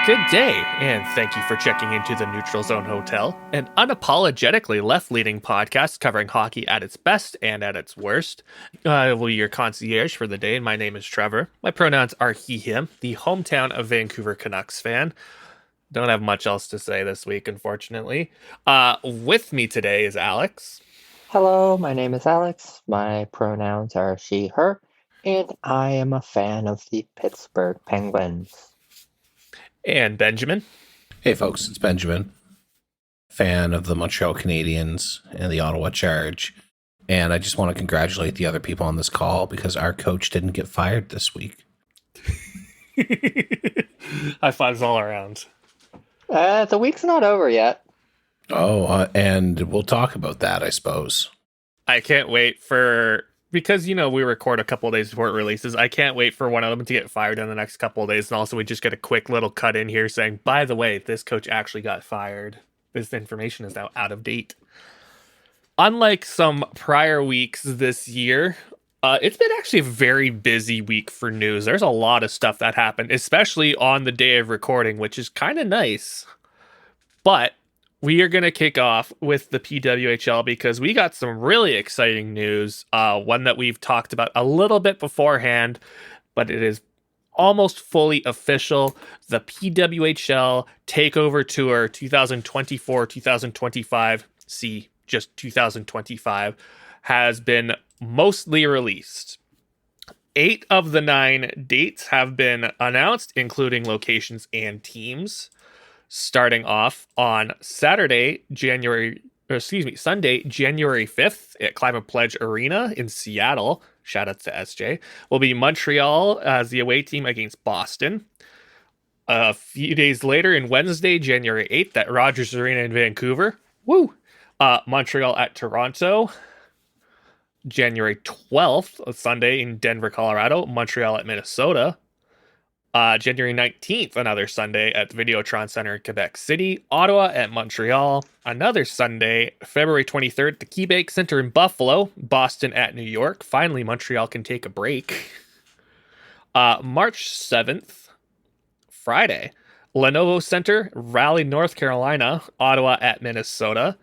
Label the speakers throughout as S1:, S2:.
S1: Good day, and thank you for checking into the Neutral Zone Hotel, an unapologetically left-leaning podcast covering hockey at its best and at its worst. I will be your concierge for the day, and my name is Trevor. My pronouns are he, him, the hometown of Vancouver Canucks fan. Don't have much else to say this week, unfortunately. With me today is Alex.
S2: Hello, my name is Alex. My pronouns are she, her, and I am a fan of the Pittsburgh Penguins.
S1: And Benjamin.
S3: Hey folks, it's Benjamin. Fan of the Montreal Canadiens and the Ottawa Charge. And I just want to congratulate the other people on this call because our coach didn't get fired this week.
S1: High fives all around.
S2: The week's not over yet.
S3: And we'll talk about that, I suppose.
S1: I can't wait because, we record a couple of days before it releases. I can't wait for one of them to get fired in the next couple of days. And also we just get a quick little cut in here saying, by the way, this coach actually got fired. This information is now out of date. Unlike some prior weeks this year, it's been actually a very busy week for news. There's a lot of stuff that happened, especially on the day of recording, which is kind of nice. But we are going to kick off with the PWHL because we got some really exciting news. One that we've talked about a little bit beforehand, but it is almost fully official. The PWHL Takeover Tour 2024-2025, see, just 2025, has been mostly released. 8 of the 9 dates have been announced, including locations and teams. Starting off on Sunday, January 5th at Climate Pledge Arena in Seattle. Shout out to SJ. Will be Montreal as the away team against Boston. A few days later, in Wednesday, January 8th at Rogers Arena in Vancouver. Woo! Montreal at Toronto. January 12th, Sunday in Denver, Colorado. Montreal at Minnesota. January 19th, another Sunday at the Videotron Center in Quebec City. Ottawa at Montreal. Another Sunday, February 23rd, the KeyBank Center in Buffalo. Boston at New York. Finally, Montreal can take a break. March 7th, Friday, Lenovo Center, Raleigh, North Carolina. Ottawa at Minnesota.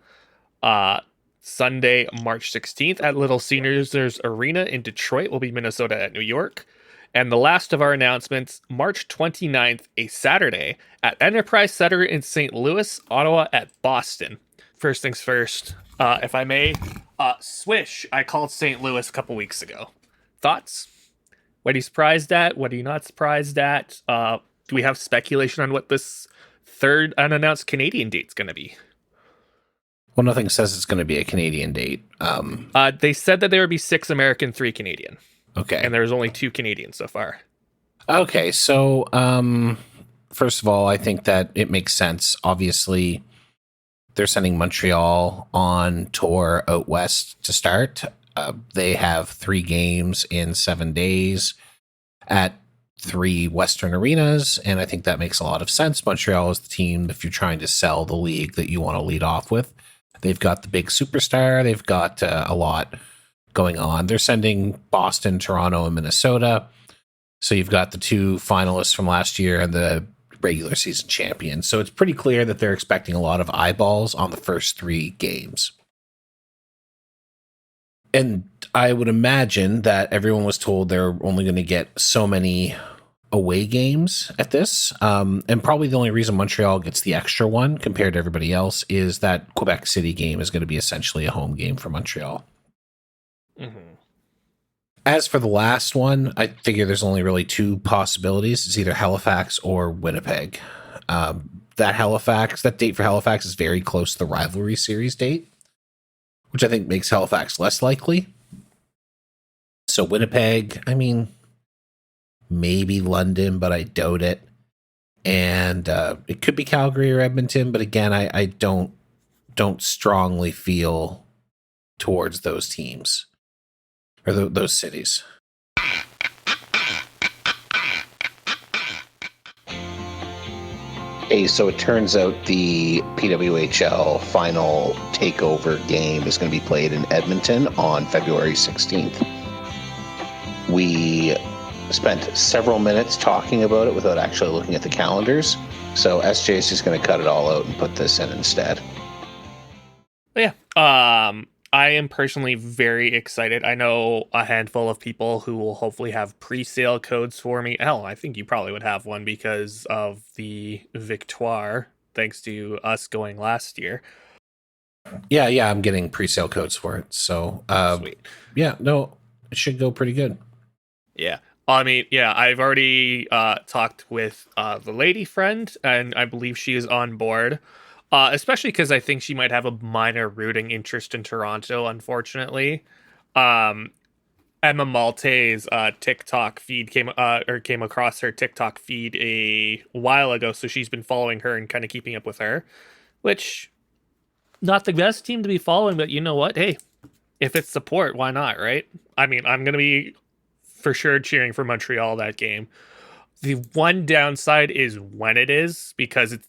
S1: Sunday, March 16th at Little Caesars Arena in Detroit will be Minnesota at New York. And the last of our announcements, March 29th, a Saturday, at Enterprise Center in St. Louis, Ottawa at Boston. First things first, if I may, Swish, I called St. Louis a couple weeks ago. Thoughts? What are you surprised at? What are you not surprised at? Do we have speculation on what this third unannounced Canadian date's going to be?
S3: Well, nothing says it's going to be a Canadian date.
S1: They said that there would be 6 American, 3 Canadian.
S3: Okay.
S1: And there's only 2 Canadians so far.
S3: Okay, so first of all, I think that it makes sense. Obviously, they're sending Montreal on tour out west to start. They have 3 games in 7 days at 3 Western arenas, and I think that makes a lot of sense. Montreal is the team, if you're trying to sell the league, that you want to lead off with. They've got the big superstar. They've got a lot going on. They're sending Boston, Toronto, and Minnesota. So you've got the 2 finalists from last year and the regular season champion. So it's pretty clear that they're expecting a lot of eyeballs on the first 3 games. And I would imagine that everyone was told they're only going to get so many away games at this. And probably the only reason Montreal gets the extra one compared to everybody else is that Quebec City game is going to be essentially a home game for Montreal.
S1: Mm-hmm.
S3: As for the last one, I figure there's only really 2 possibilities. It's either Halifax or Winnipeg. That date for Halifax is very close to the rivalry series date, which I think makes Halifax less likely. So Winnipeg, I mean, maybe London, but I doubt it. And it could be Calgary or Edmonton, but again, I don't strongly feel towards those teams. Or those cities. Hey, so it turns out the PWHL final takeover game is going to be played in Edmonton on February 16th. We spent several minutes talking about it without actually looking at the calendars. So SJ is just going to cut it all out and put this in instead.
S1: Yeah. I am personally very excited. I know a handful of people who will hopefully have pre-sale codes for me. Hell, I think you probably would have one because of the Victoire, thanks to us going last year.
S3: Yeah, I'm getting pre-sale codes for it. So,
S1: Sweet.
S3: Yeah, no, it should go pretty good.
S1: Yeah. I mean, yeah, I've already talked with the lady friend, and I believe she is on board. Especially because I think she might have a minor rooting interest in Toronto, unfortunately. Emma Malte's TikTok feed came across her TikTok feed a while ago, so she's been following her and kind of keeping up with her, which not the best team to be following, but you know what? Hey, if it's support, why not, right? I mean, I'm gonna be for sure cheering for Montreal that game. The one downside is when it is, because it's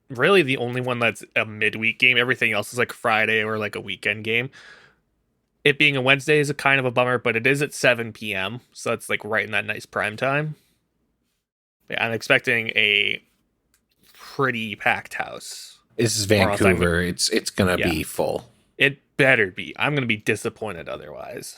S1: really the only one that's a midweek game. Everything else is like Friday or like a weekend game. It being a Wednesday is a kind of a bummer, but it is at 7 p.m. So it's like right in that nice prime time. Yeah, I'm expecting a pretty packed house.
S3: This is Vancouver. It's gonna be full.
S1: It better be. I'm gonna be disappointed otherwise.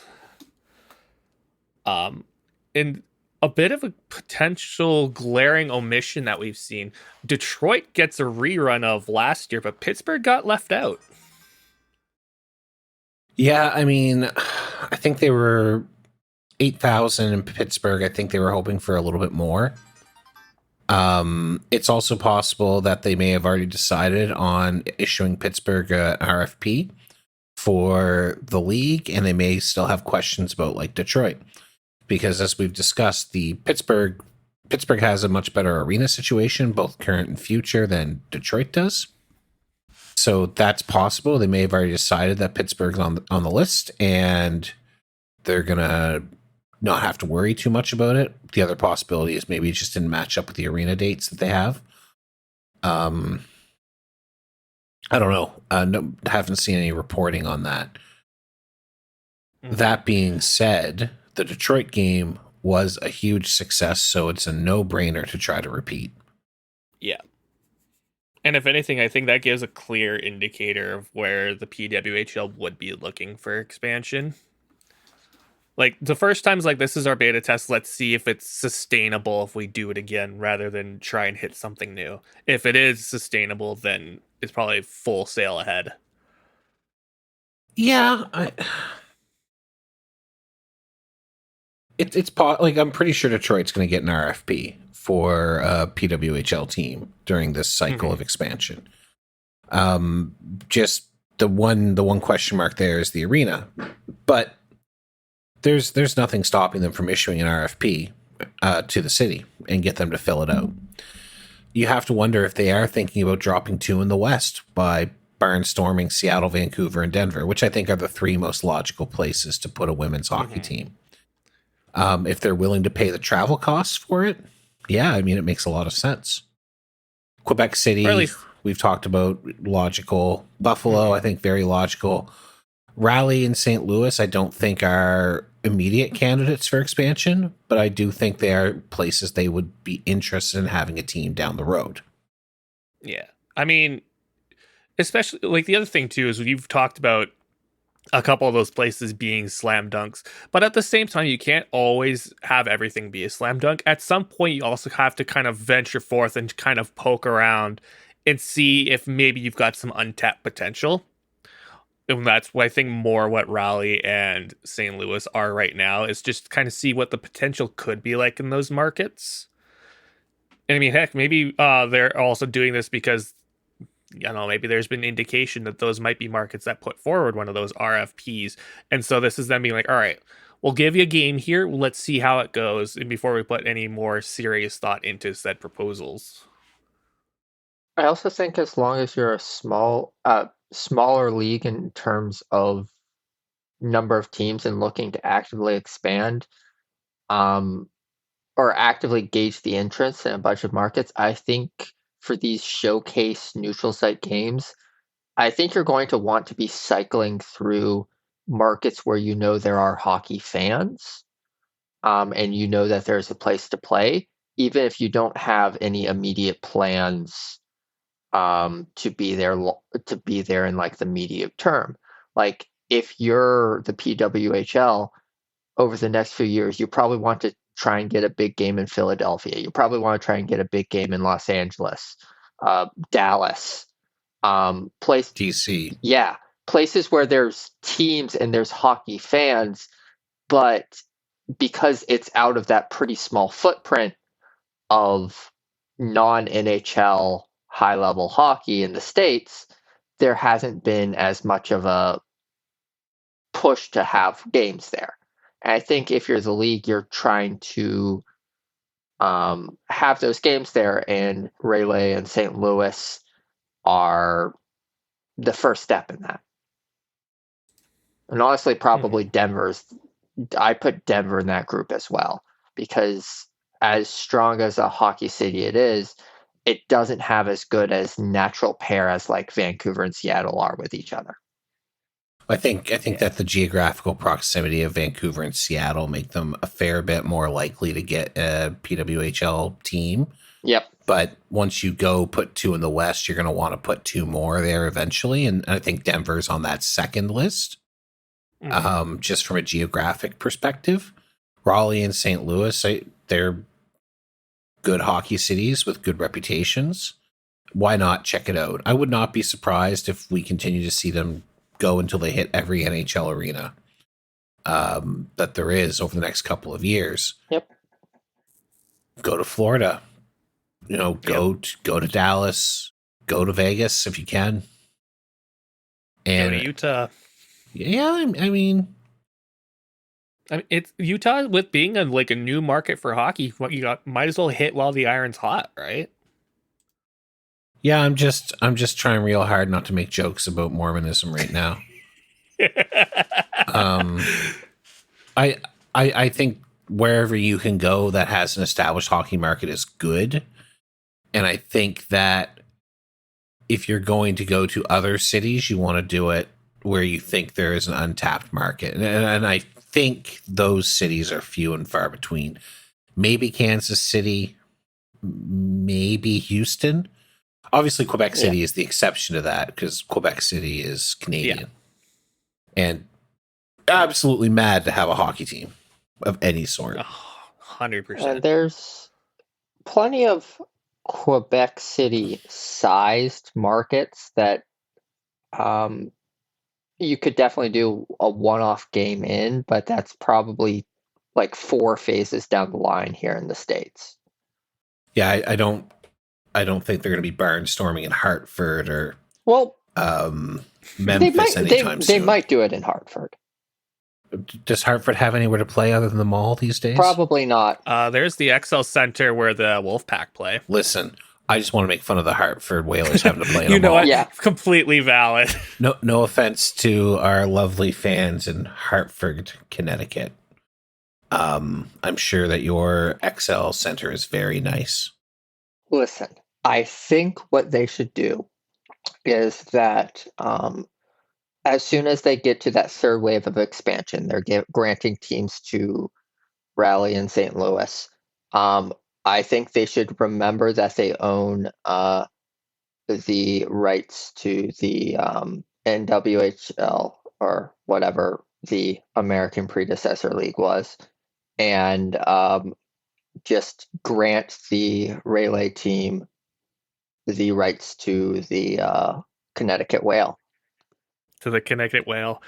S1: And a bit of a potential glaring omission that we've seen. Detroit gets a rerun of last year, but Pittsburgh got left out.
S3: Yeah, I mean, I think they were 8,000 in Pittsburgh. I think they were hoping for a little bit more. It's also possible that they may have already decided on issuing Pittsburgh an RFP for the league, and they may still have questions about like Detroit. Because as we've discussed, the Pittsburgh has a much better arena situation, both current and future, than Detroit does. So that's possible. They may have already decided that Pittsburgh's on the list, and they're gonna not have to worry too much about it. The other possibility is maybe it just didn't match up with the arena dates that they have. I don't know. No, haven't seen any reporting on that. Mm-hmm. That being said, the Detroit game was a huge success, so it's a no-brainer to try to repeat.
S1: Yeah. And if anything, I think that gives a clear indicator of where the PWHL would be looking for expansion. Like, the first times like this is our beta test, let's see if it's sustainable if we do it again, rather than try and hit something new. If it is sustainable, then it's probably full sail ahead.
S3: Yeah, It's like I'm pretty sure Detroit's going to get an RFP for a PWHL team during this cycle of expansion. Just the one question mark there is the arena, but there's nothing stopping them from issuing an RFP to the city and get them to fill it out. You have to wonder if they are thinking about dropping 2 in the West by barnstorming Seattle, Vancouver, and Denver, which I think are the 3 most logical places to put a women's hockey team. If they're willing to pay the travel costs for it, yeah, I mean, it makes a lot of sense. Quebec City, we've talked about, logical. Buffalo, I think, very logical. Raleigh and St. Louis, I don't think are immediate candidates for expansion, but I do think they are places they would be interested in having a team down the road.
S1: Yeah. I mean, especially, like, the other thing, too, is you've talked about a couple of those places being slam dunks, but at the same time, you can't always have everything be a slam dunk. At some point, you also have to kind of venture forth and kind of poke around and see if maybe you've got some untapped potential. And that's what I think more what Raleigh and St. Louis are right now, is just kind of see what the potential could be like in those markets. And I mean, heck, maybe they're also doing this because, I don't know, maybe there's been indication that those might be markets that put forward one of those RFPs. And so this is them being like, all right, we'll give you a game here. Let's see how it goes. And before we put any more serious thought into said proposals.
S2: I also think as long as you're a smaller league in terms of number of teams and looking to actively expand, or actively gauge the interest in a bunch of markets, I think for these showcase neutral site games, I think you're going to want to be cycling through markets where you know there are hockey fans. and you know that there's a place to play, even if you don't have any immediate plans to be there in like the medium term. Like if you're the PWHL over the next few years, you probably want to try and get a big game in Philadelphia. You probably want to try and get a big game in Los Angeles, Dallas,
S3: DC.
S2: yeah, places where there's teams and there's hockey fans, but because it's out of that pretty small footprint of non-NHL high-level hockey in the States, there hasn't been as much of a push to have games there. And I think if you're the league, you're trying to have those games there, and Raleigh and St. Louis are the first step in that. And honestly, probably I put Denver in that group as well, because as strong as a hockey city it is, it doesn't have as good as natural pair as like Vancouver and Seattle are with each other.
S3: I think that the geographical proximity of Vancouver and Seattle make them a fair bit more likely to get a PWHL team.
S2: Yep.
S3: But once you go put 2 in the West, you're going to want to put 2 more there eventually. And I think Denver's on that second list, just from a geographic perspective. Raleigh and St. Louis, they're good hockey cities with good reputations. Why not check it out? I would not be surprised if we continue to see them go until they hit every NHL arena that there is over the next couple of years.
S2: Yep.
S3: Go to Florida. Go to Dallas. Go to Vegas if you can. And
S1: go to Utah.
S3: Yeah, I mean,
S1: it's Utah with being a new market for hockey. What you got, might as well hit while the iron's hot, right?
S3: Yeah, I'm just trying real hard not to make jokes about Mormonism right now. I think wherever you can go that has an established hockey market is good. And I think that if you're going to go to other cities, you want to do it where you think there is an untapped market. And I think those cities are few and far between. Maybe Kansas City, maybe Houston. Obviously, Quebec City is the exception to that because Quebec City is Canadian. And absolutely mad to have a hockey team of any sort.
S1: 100%.
S2: And there's plenty of Quebec City sized markets that you could definitely do a one-off game in, but that's probably like 4 phases down the line here in the States.
S3: Yeah, I don't think they're going to be barnstorming in Hartford or Memphis anytime soon.
S2: They might do it in Hartford.
S3: Does Hartford have anywhere to play other than the mall these days?
S2: Probably not.
S1: There's the XL Center where the Wolfpack play.
S3: Listen, I just want to make fun of the Hartford Whalers having to play in a mall.
S1: What? Yeah. Completely valid.
S3: No offense to our lovely fans in Hartford, Connecticut. I'm sure that your XL Center is very nice.
S2: Listen, I think what they should do is that as soon as they get to that third wave of expansion, they're granting teams to Raleigh and St. Louis. I think they should remember that they own the rights to the NWHL or whatever the American predecessor league was, and just grant the Raleigh team the rights to the Connecticut Whale.
S1: To the Connecticut Whale.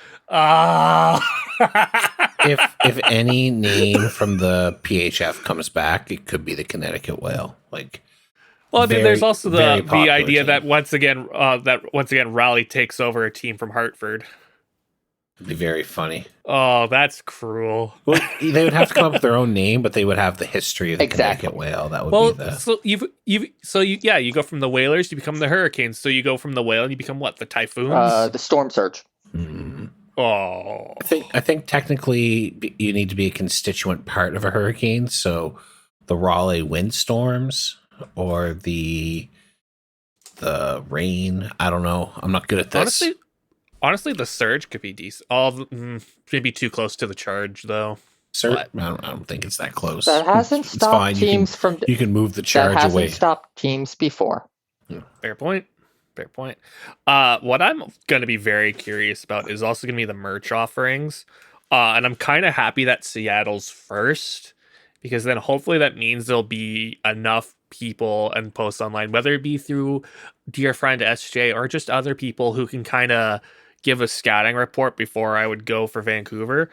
S3: If any name from the PHF comes back, it could be the Connecticut Whale.
S1: There's also the idea
S3: team.
S1: that once again Raleigh takes over a team from Hartford.
S3: It'd be very funny.
S1: Oh, that's cruel.
S3: Well, they would have to come up with their own name, but they would have the history of the Connecticut Whale. That would be the.
S1: You go from the Whalers, you become the Hurricanes. So you go from the Whale, and you become what? The Typhoons?
S2: The Storm Surge.
S3: Mm.
S1: Oh,
S3: I think technically you need to be a constituent part of a hurricane. So the Raleigh windstorms or the rain. I don't know. I'm not good at this.
S1: Honestly, the Surge could be decent. Maybe too close to the Charge though.
S3: Sir,
S1: But
S3: I don't think it's that close.
S2: That hasn't
S3: It's
S2: stopped
S3: fine.
S2: teams from.
S3: You can move the
S2: That
S3: charge
S2: hasn't
S3: away.
S2: stopped teams before.
S1: fair point. Fair point. What I'm going to be very curious about is also going to be the merch offerings. And I'm kind of happy that Seattle's first, because then hopefully that means there'll be enough people and posts online, whether it be through dear friend SJ or just other people who can kind of give a scouting report before I would go for Vancouver.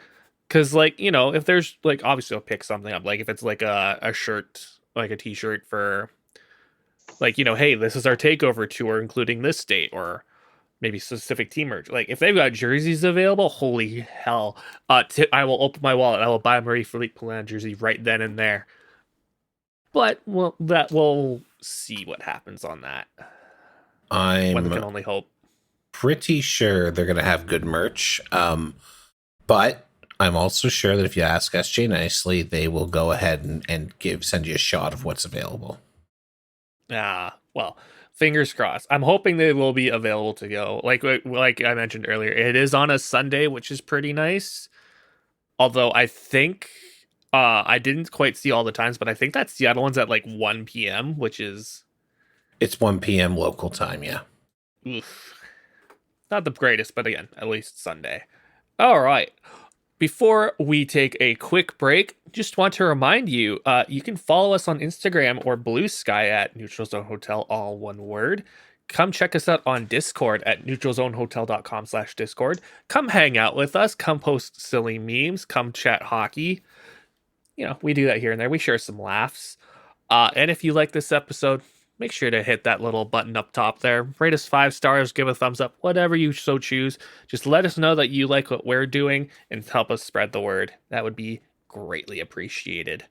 S1: Because, like, you know, if there's, like, obviously I'll pick something up. Like, if it's like a shirt, like a t-shirt for, like, you know, hey, this is our takeover tour, including this date, or maybe specific team merch. Like, if they've got jerseys available, holy hell! I will open my wallet. I will buy a Marie-Philippe Poulin jersey right then and there. But we'll see what happens on that. One can
S3: I'm
S1: only hope.
S3: pretty sure they're going to have good merch. But I'm also sure that if you ask SJ nicely, they will go ahead and send you a shot of what's available.
S1: Well, fingers crossed. I'm hoping they will be available to go. Like I mentioned earlier, it is on a Sunday, which is pretty nice. Although I think I didn't quite see all the times, but I think that Seattle one's at like 1 p.m., which is
S3: It's 1 p.m. local time, yeah.
S1: oof, not the greatest, but again, at least Sunday. All right. Before we take a quick break, just want to remind you, you can follow us on Instagram or Blue Sky at Neutral Zone Hotel, all one word. Come check us out on Discord at neutralzonehotel.com/Discord. Come hang out with us. Come post silly memes. Come chat hockey. You know, we do that here and there. We share some laughs. And if you like this episode, make sure to hit that little button up top there. Rate us 5 stars, give a thumbs up, whatever you so choose. Just let us know that you like what we're doing and help us spread the word. That would be greatly appreciated.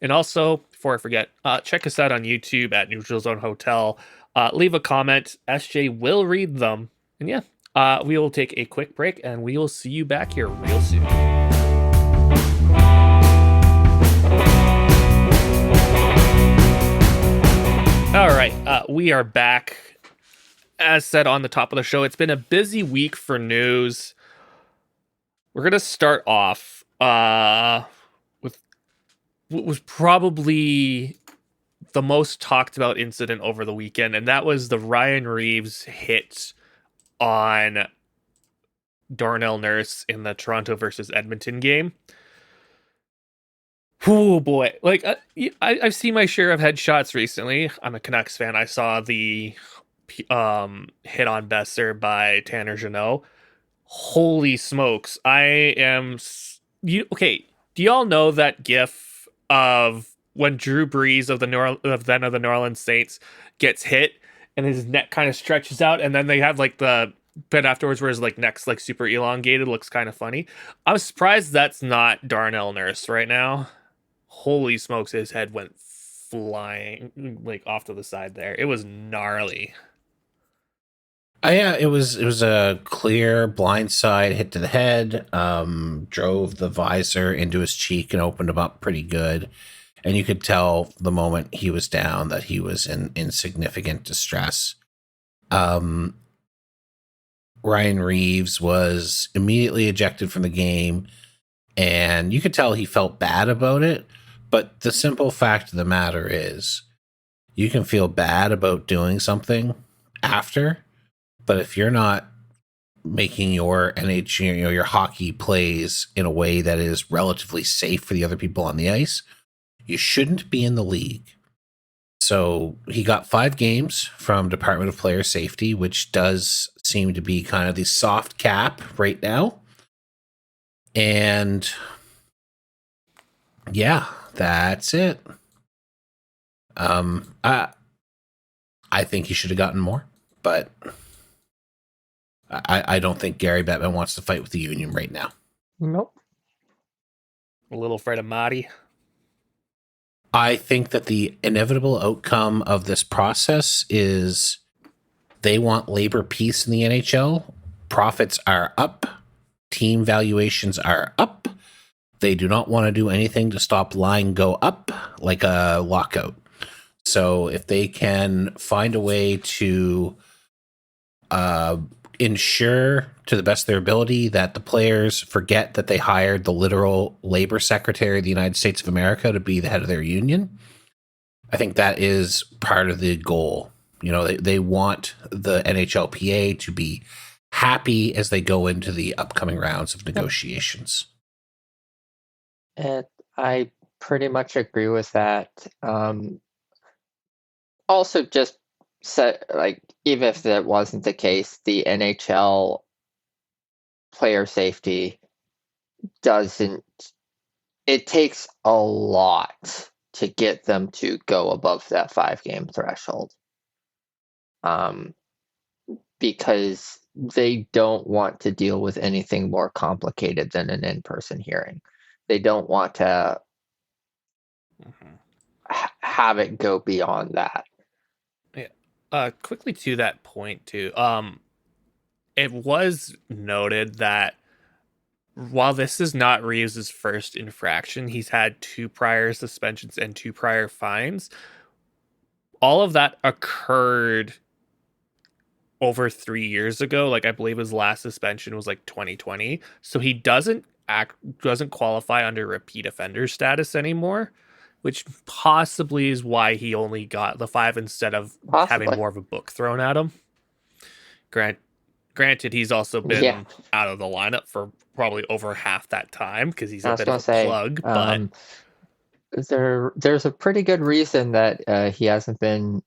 S1: And also, before I forget, check us out on YouTube at Neutral Zone Hotel. Leave a comment. SJ will read them. And yeah, we will take a quick break and we will see you back here real soon. All right, we are back. As said on the top of the show, it's been a busy week for news. We're going to start off with what was probably the most talked about incident over the weekend, and that was the Ryan Reaves hit on Darnell Nurse in the Toronto versus Edmonton game. Oh boy, like I've seen my share of headshots recently. I'm a Canucks fan. I saw the hit on Besser by Tanner Jeannot. Holy smokes! Okay? Do y'all know that GIF of when Drew Brees of the New Orleans Saints gets hit and his neck kind of stretches out, and then they have like the bit afterwards where his like neck's like super elongated, looks kind of funny. I'm surprised that's not Darnell Nurse right now. Holy smokes, his head went flying like off to the side there. It was gnarly.
S3: Yeah, it was a clear blindside hit to the head, drove the visor into his cheek and opened him up pretty good. And you could tell the moment he was down that he was in significant distress. Ryan Reaves was immediately ejected from the game, and you could tell he felt bad about it. But the simple fact of the matter is, you can feel bad about doing something after, but if you're not making your your hockey plays in a way that is relatively safe for the other people on the ice, you shouldn't be in the league. So he got 5 games from Department of Player Safety, which does seem to be kind of the soft cap right now. And yeah, that's it. I think he should have gotten more, but I don't think Gary Bettman wants to fight with the union right now.
S2: Nope.
S1: A little afraid of Marty.
S3: I think that the inevitable outcome of this process is they want labor peace in the NHL. Profits are up. Team valuations are up. They do not want to do anything to stop line go up like a lockout. So if they can find a way to ensure to the best of their ability that the players forget that they hired the literal labor secretary of the United States of America to be the head of their union. I think that is part of the goal. You know, they want the NHLPA to be happy as they go into the upcoming rounds of negotiations.
S2: And I pretty much agree with that. Also, just said, like, even if that wasn't the case, the NHL player safety doesn't. It takes a lot to get them to go above that 5-game threshold. Because they don't want to deal with anything more complicated than an in-person hearing. They don't want to have it go beyond that.
S1: Yeah. Quickly to that point too. It was noted that while this is not Reaves' first infraction, he's had 2 prior suspensions and 2 prior fines. All of that occurred over 3 years ago. Like, I believe his last suspension was like 2020. So he doesn't qualify under repeat offender status anymore, which possibly is why he only got the 5 instead of having more of a book thrown at him. Granted, he's also been out of the lineup for probably over half that time because he's a bit of a plug. But
S2: there's a pretty good reason that he hasn't been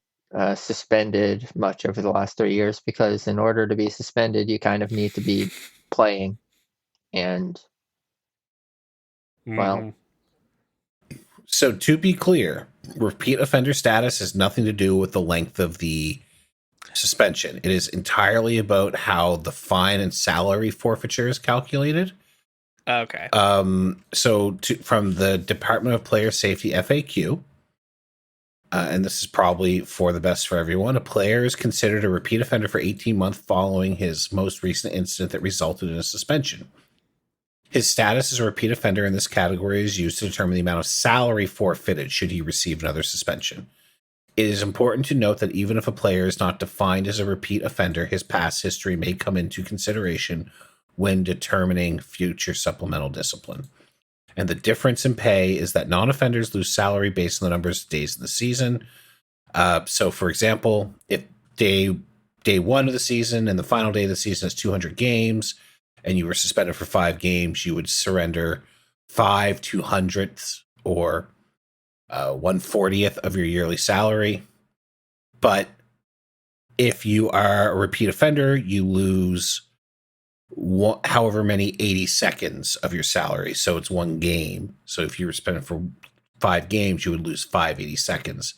S2: suspended much over the last 3 years, because in order to be suspended, you kind of need to be playing. And, well...
S3: So to be clear, repeat offender status has nothing to do with the length of the suspension. It is entirely about how the fine and salary forfeiture is calculated.
S1: Okay.
S3: So from the Department of Player Safety FAQ, and this is probably for the best for everyone, a player is considered a repeat offender for 18 months following his most recent incident that resulted in a suspension. His status as a repeat offender in this category is used to determine the amount of salary forfeited should he receive another suspension. It is important to note that even if a player is not defined as a repeat offender, his past history may come into consideration when determining future supplemental discipline. And the difference in pay is that non-offenders lose salary based on the numbers of days in the season. So, for example, if day 1 of the season and the final day of the season is 200 games, and you were suspended for 5 games, you would surrender 5 200ths or 1/40th of your yearly salary. But if you are a repeat offender, you lose however many 80 seconds of your salary. So it's 1 game. So if you were suspended for 5 games, you would lose 5 seconds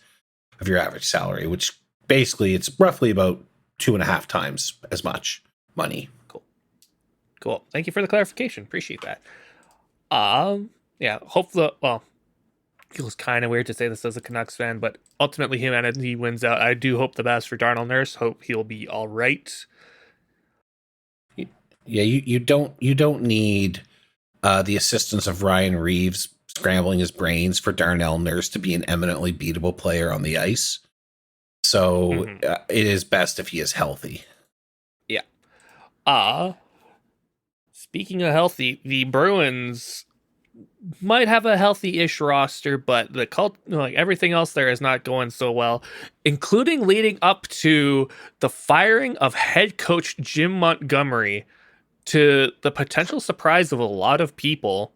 S3: of your average salary, which basically it's roughly about 2.5 times as much money.
S1: Cool. Thank you for the clarification. Appreciate that. Yeah, hopefully, well, it feels kind of weird to say this as a Canucks fan, but ultimately humanity wins out. I do hope the best for Darnell Nurse. Hope he'll be all right.
S3: Yeah, you don't need the assistance of Ryan Reaves scrambling his brains for Darnell Nurse to be an eminently beatable player on the ice. So it is best if he is healthy.
S1: Yeah. Speaking of healthy, the Bruins might have a healthy-ish roster, but everything else there is not going so well, including leading up to the firing of head coach Jim Montgomery, to the potential surprise of a lot of people.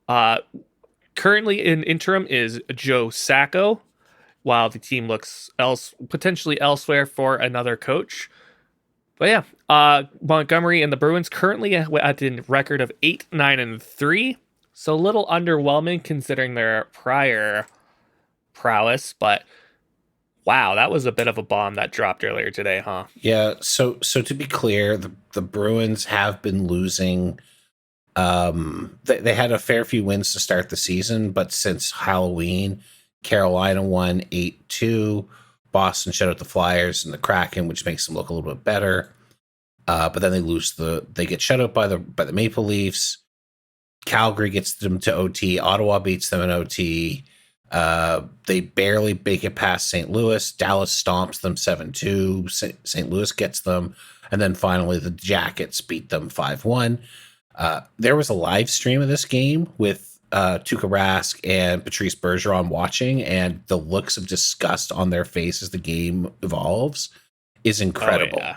S1: Currently in interim is Joe Sacco, while the team looks potentially elsewhere for another coach. But yeah, Montgomery and the Bruins currently at a record of 8-9-3. So a little underwhelming considering their prior prowess. But wow, that was a bit of a bomb that dropped earlier today, huh?
S3: Yeah, so to be clear, the Bruins have been losing. They had a fair few wins to start the season, but since Halloween, Carolina won 8-2. Boston shut out the Flyers and the Kraken, which makes them look a little bit better. But then they get shut out by the Maple Leafs. Calgary gets them to OT. Ottawa beats them in OT. They barely make it past St. Louis. Dallas stomps them 7-2. St. Louis gets them. And then finally the Jackets beat them 5-1. There was a live stream of this game with Tuukka Rask and Patrice Bergeron watching, and the looks of disgust on their face as the game evolves is incredible.
S1: Oh, yeah.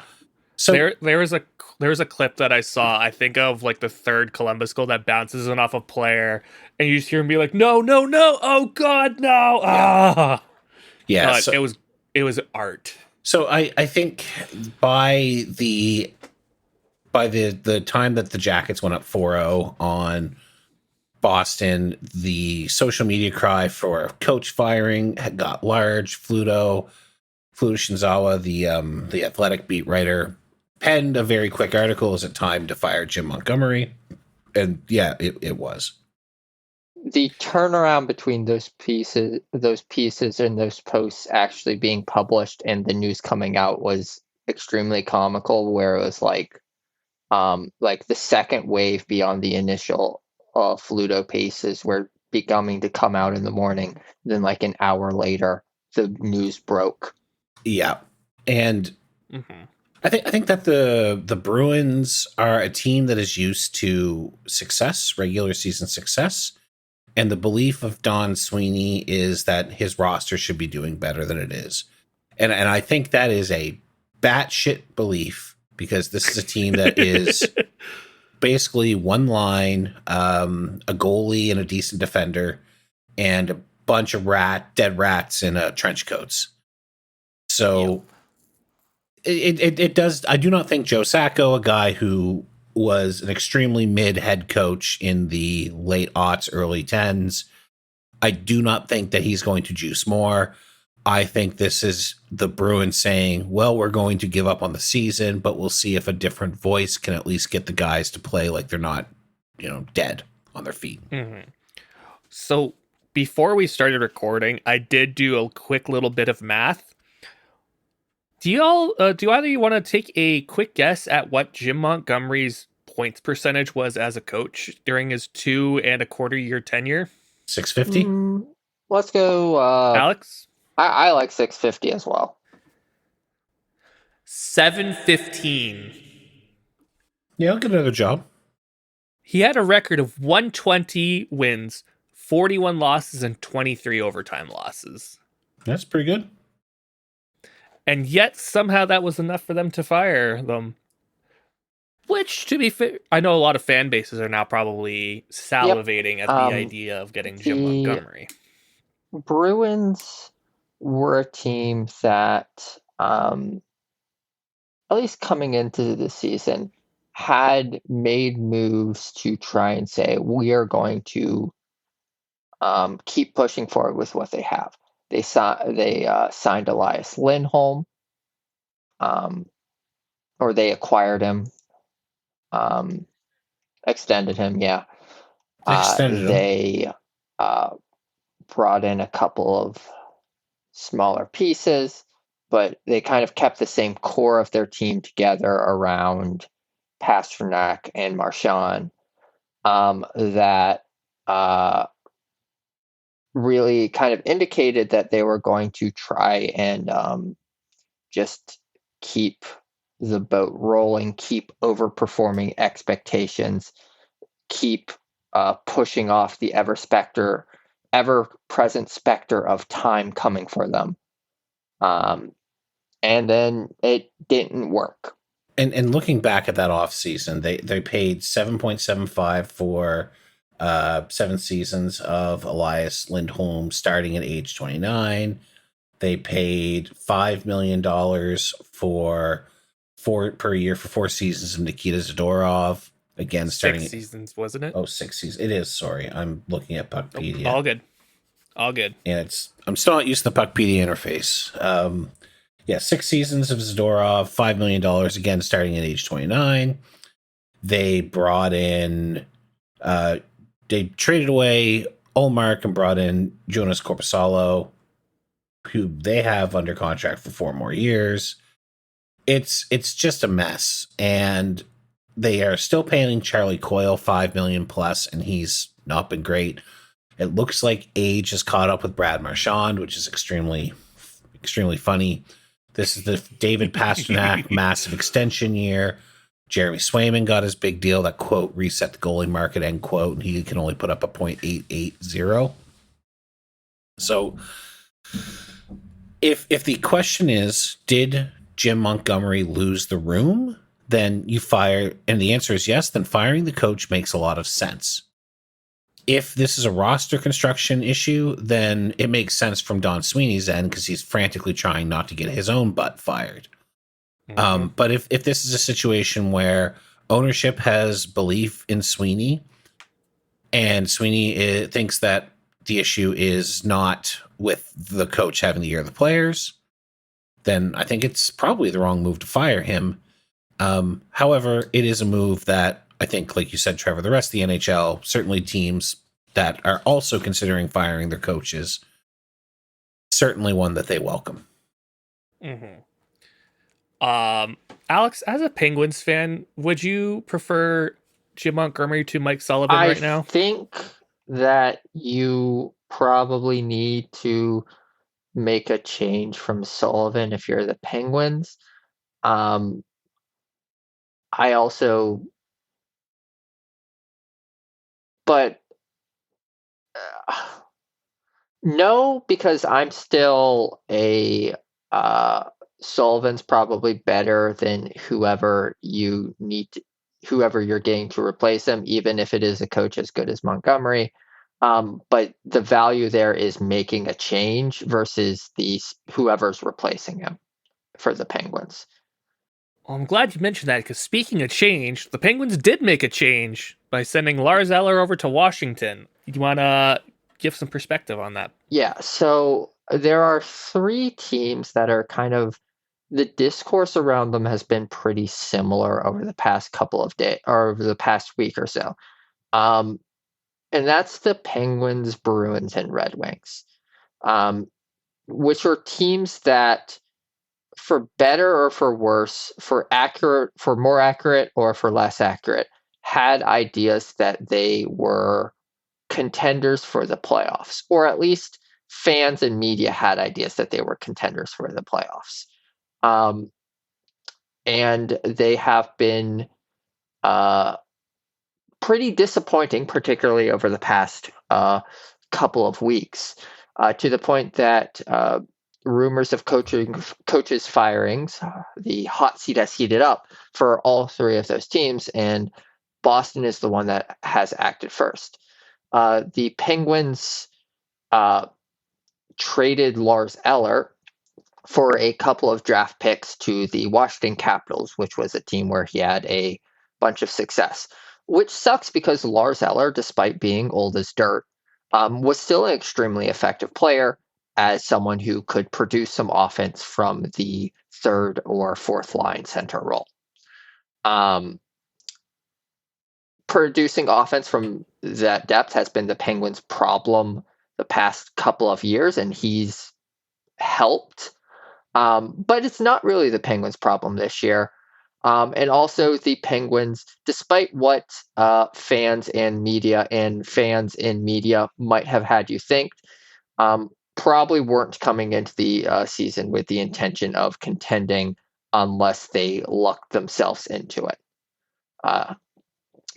S3: So
S1: there was a clip that I saw, I think of like the third Columbus goal that bounces in off a player, and you just hear him be like, no, oh God, no.
S3: yeah,
S1: It was art.
S3: So I think by the time that the Jackets went up 4-0 on Boston, the social media cry for coach firing had got large. Fluto Shinzawa, the Athletic beat writer, penned a very quick article. Is it time to fire Jim Montgomery? And yeah, it was.
S2: The turnaround between those pieces and those posts actually being published and the news coming out was extremely comical, where it was like the second wave beyond the initial Fluto pieces were beginning to come out in the morning. Then like an hour later, the news broke.
S3: Yeah. And I think that the Bruins are a team that is used to success, regular season success. And the belief of Don Sweeney is that his roster should be doing better than it is. And I think that is a batshit belief, because this is a team that is basically one line, a goalie and a decent defender, and a bunch of dead rats in trench coats. So it does. I do not think Joe Sacco, a guy who was an extremely mid head coach in the late aughts, early tens, I do not think that he's going to juice more. I think this is the Bruins saying, well, we're going to give up on the season, but we'll see if a different voice can at least get the guys to play like they're not, dead on their feet.
S1: Mm-hmm. So before we started recording, I did do a quick little bit of math. Do either of you want to take a quick guess at what Jim Montgomery's points percentage was as a coach during his 2.25 year tenure?
S3: 650?
S2: Let's go.
S1: Alex?
S2: I like 650 as well.
S1: 715.
S3: Yeah, I'll get another job.
S1: He had a record of 120 wins, 41 losses, and 23 overtime losses.
S3: That's pretty good.
S1: And yet, somehow, that was enough for them to fire them. Which, to be fair, I know a lot of fan bases are now probably salivating at the idea of getting Jim Montgomery.
S2: Bruins were a team that, at least coming into the season, had made moves to try and say, we are going to keep pushing forward with what they have. They signed Elias Lindholm, or they acquired him, extended him. Yeah, they brought in a couple of smaller pieces, but they kind of kept the same core of their team together around Pasternak and Marchand. That really kind of indicated that they were going to try and just keep the boat rolling, keep overperforming expectations, keep pushing off the ever-present specter of time coming for them. And then it didn't work.
S3: And looking back at that offseason, they paid $7.75 for 7 seasons of Elias Lindholm starting at age 29. They paid $5 million per year for 4 seasons of Nikita Zadorov. Again, starting
S1: 6 seasons, wasn't it?
S3: 6 seasons. It is. Sorry, I'm looking at Puckpedia.
S1: All good.
S3: And I'm still not used to the Puckpedia interface. 6 seasons of Zadorov, $5 million again, starting at age 29. They brought in. They traded away Ullmark and brought in Jonas Korpisalo, who they have under contract for 4 more years. It's just a mess, and they are still paying Charlie Coyle $5 million plus, and he's not been great. It looks like age has caught up with Brad Marchand, which is extremely funny. This is the David Pastrnak massive extension year. Jeremy Swayman got his big deal that, quote, reset the goalie market, end quote, and he can only put up a .880. So if the question is, did Jim Montgomery lose the room? Then you fire, and the answer is yes, then firing the coach makes a lot of sense. If this is a roster construction issue, then it makes sense from Don Sweeney's end because he's frantically trying not to get his own butt fired. Mm-hmm. But if this is a situation where ownership has belief in Sweeney and Sweeney thinks that the issue is not with the coach having the year of the players, then I think it's probably the wrong move to fire him. However, it is a move that I think, like you said, Trevor, the rest of the NHL, certainly teams that are also considering firing their coaches, certainly one that they welcome.
S1: Mm-hmm. Alex, as a Penguins fan, would you prefer Jim Montgomery to Mike Sullivan right now?
S2: I think that you probably need to make a change from Sullivan if you're the Penguins. I also, but no, because I'm still Sullivan's probably better than whoever you're getting to replace him, even if it is a coach as good as Montgomery. But the value there is making a change versus whoever's replacing him for the Penguins.
S1: Well, I'm glad you mentioned that, because speaking of change, the Penguins did make a change by sending Lars Eller over to Washington. You want to give some perspective on that?
S2: Yeah, so there are 3 teams that are kind of, the discourse around them has been pretty similar over the past couple of days, or over the past week or so. And that's the Penguins, Bruins, and Red Wings, which are teams that, for better or for worse, for more accurate or for less accurate, had ideas that they were contenders for the playoffs, or at least fans and media had ideas that they were contenders for the playoffs. And they have been pretty disappointing, particularly over the past couple of weeks, to the point that rumors of coaches firings, the hot seat has heated up for all 3 of those teams, and Boston is the one that has acted first. The Penguins traded Lars Eller for a couple of draft picks to the Washington Capitals, which was a team where he had a bunch of success, which sucks because Lars Eller, despite being old as dirt, was still an extremely effective player as someone who could produce some offense from the 3rd or 4th line center role. Producing offense from that depth has been the Penguins' problem the past couple of years, and he's helped. But it's not really the Penguins' problem this year. And also the Penguins, despite what fans in media might have had you think, probably weren't coming into the season with the intention of contending unless they lucked themselves into it.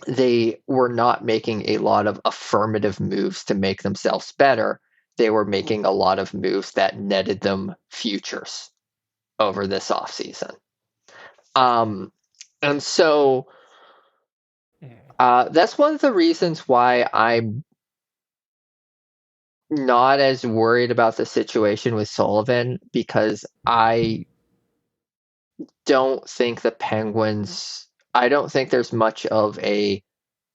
S2: They were not making a lot of affirmative moves to make themselves better. They were making a lot of moves that netted them futures over this offseason. And so that's one of the reasons why I'm not as worried about the situation with Sullivan, because I don't think there's much of a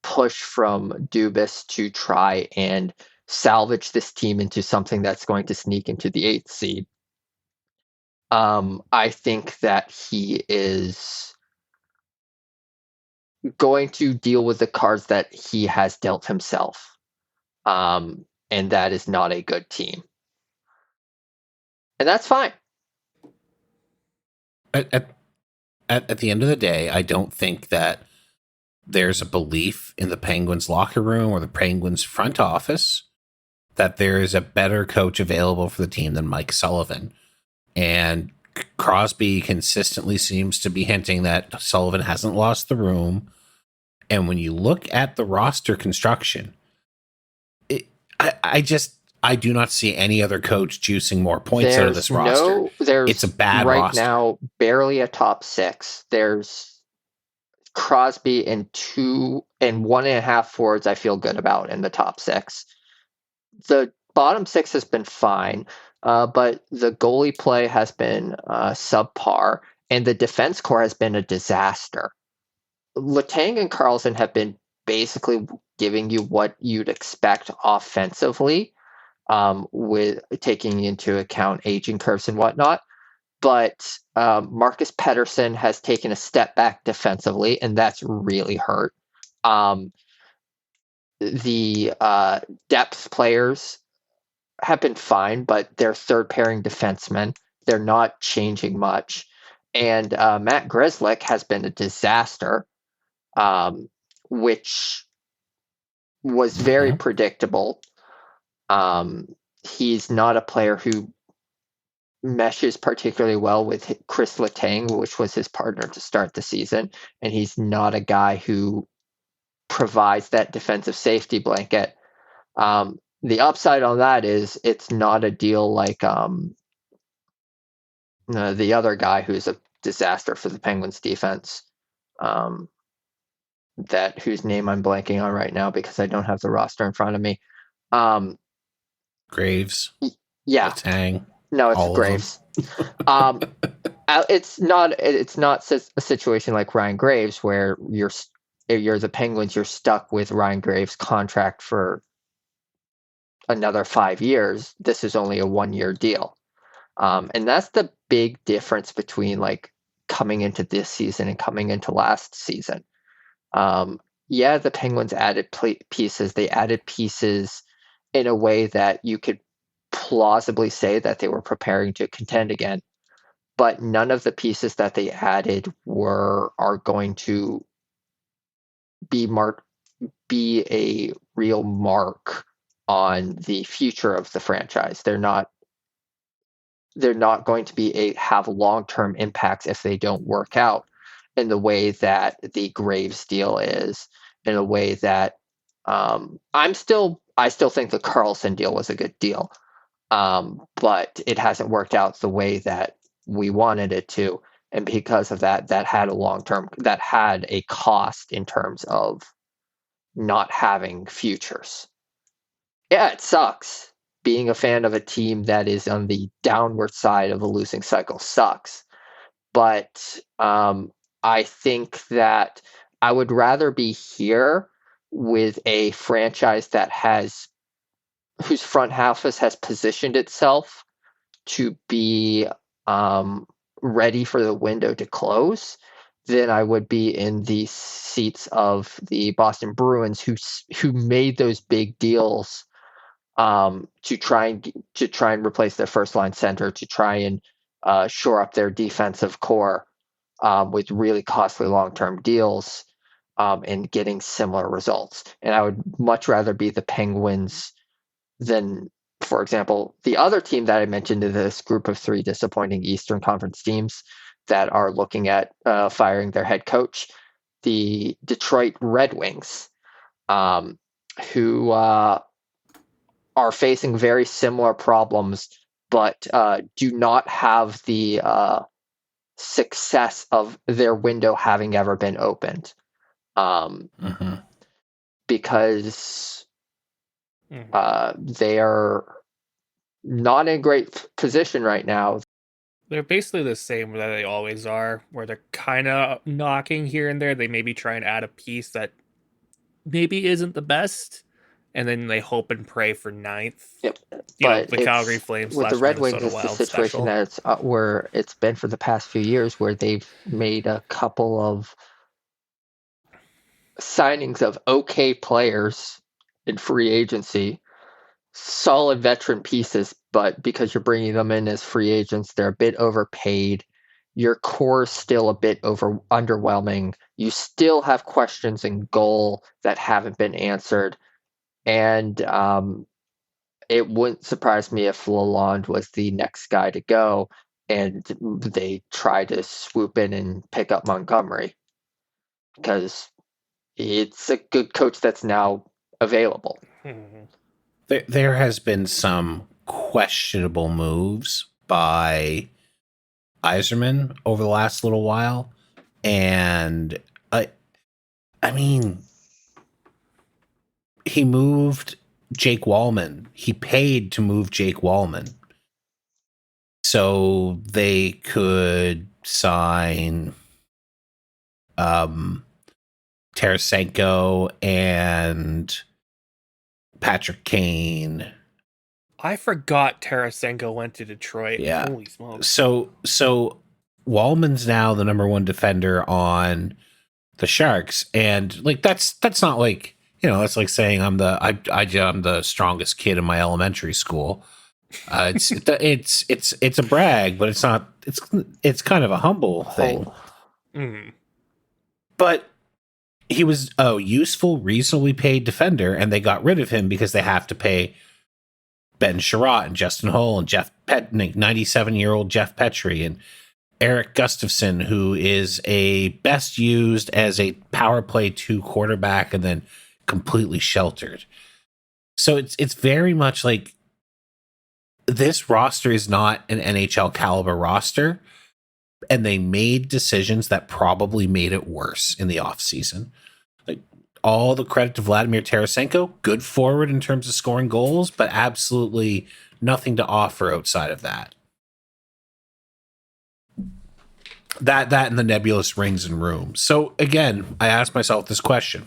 S2: push from Dubas to try and salvage this team into something that's going to sneak into the 8th seed. I think that he is going to deal with the cards that he has dealt himself. And that is not a good team. And that's fine.
S3: At the end of the day, I don't think that there's a belief in the Penguins locker room or the Penguins front office that there is a better coach available for the team than Mike Sullivan. And Crosby consistently seems to be hinting that Sullivan hasn't lost the room. And when you look at the roster construction, I do not see any other coach juicing more points out of this roster. It's a bad
S2: right
S3: roster.
S2: now, barely a top six. There's Crosby and 1.5 forwards I feel good about in the top six. The bottom six has been fine, but the goalie play has been subpar, and the defense core has been a disaster. Letang and Karlsson have been basically giving you what you'd expect offensively, with taking into account aging curves and whatnot. But Marcus Pettersson has taken a step back defensively, and that's really hurt. The depth players have been fine, but they're third pairing defensemen. They're not changing much. And Matt Grzelcyk has been a disaster, which was very predictable. He's not a player who meshes particularly well with Chris Letang, which was his partner to start the season. And he's not a guy who provides that defensive safety blanket. The upside on that is it's not a deal like the other guy who's a disaster for the Penguins defense, whose name I'm blanking on right now because I don't have the roster in front of me.
S3: Graves.
S2: Yeah.
S3: Letang.
S2: No, it's Graves. It's not a situation like Ryan Graves where if you're the Penguins, you're stuck with Ryan Graves' contract for another 5 years. This is only a 1-year deal. And that's the big difference between like coming into this season and coming into last season. The Penguins added pieces. They added pieces in a way that you could plausibly say that they were preparing to contend again. But none of the pieces that they added are going to be a real mark on the future of the franchise. They're not going to have long-term impacts if they don't work out in the way that the Graves deal is, in a way that I still think the Karlsson deal was a good deal. But it hasn't worked out the way that we wanted it to. And because of that had a cost in terms of not having futures. Yeah, it sucks. Being a fan of a team that is on the downward side of a losing cycle sucks. But I think that I would rather be here with a franchise whose front office has positioned itself to be ready for the window to close than I would be in the seats of the Boston Bruins who made those big deals to try and replace their first line center, to try and shore up their defensive core with really costly long-term deals and getting similar results. And I would much rather be the Penguins than, for example, the other team that I mentioned in this group of 3 disappointing Eastern Conference teams that are looking at firing their head coach, the Detroit Red Wings, who are facing very similar problems, but do not have the success of their window having ever been opened. Because they are not in a great position right now.
S1: They're basically the same that they always are, where they're kind of knocking here and there. They maybe try and add a piece that maybe isn't the best, and then they hope and pray for 9th.
S2: Yep.
S1: The Calgary Flames
S2: with the Red Wings,
S1: Minnesota
S2: it's
S1: Wild
S2: the situation
S1: special.
S2: that it's where it's been for the past few years, where they've made a couple of signings of okay players in free agency, solid veteran pieces, but because you're bringing them in as free agents, they're a bit overpaid. Your core is still a bit underwhelming. You still have questions in goal that haven't been answered. And it wouldn't surprise me if Lalonde was the next guy to go, and they try to swoop in and pick up Montgomery, because it's a good coach that's now available.
S3: There has been some questionable moves by Yzerman over the last little while, and I mean, he moved Jake Wallman. He paid to move Jake Wallman so they could sign Tarasenko and Patrick Kane.
S1: I forgot Tarasenko went to Detroit.
S3: Yeah.
S1: Holy smokes.
S3: So Wallman's now the number one defender on the Sharks, and like that's not like, you know, it's like saying I'm the strongest kid in my elementary school. It's a brag, but it's not. It's kind of a humble thing. But he was a useful, reasonably paid defender, and they got rid of him because they have to pay Ben Sherratt and Justin Hull and Jeff 97-year-old Jeff Petrie, and Eric Gustafson, who is a best used as a power play 2 quarterback and then completely sheltered. So it's very much like this roster is not an NHL caliber roster, and they made decisions that probably made it worse in the offseason. Like, all the credit to Vladimir Tarasenko, good forward in terms of scoring goals, but absolutely nothing to offer outside of that. That and the nebulous rings and rooms. So again, I asked myself this question.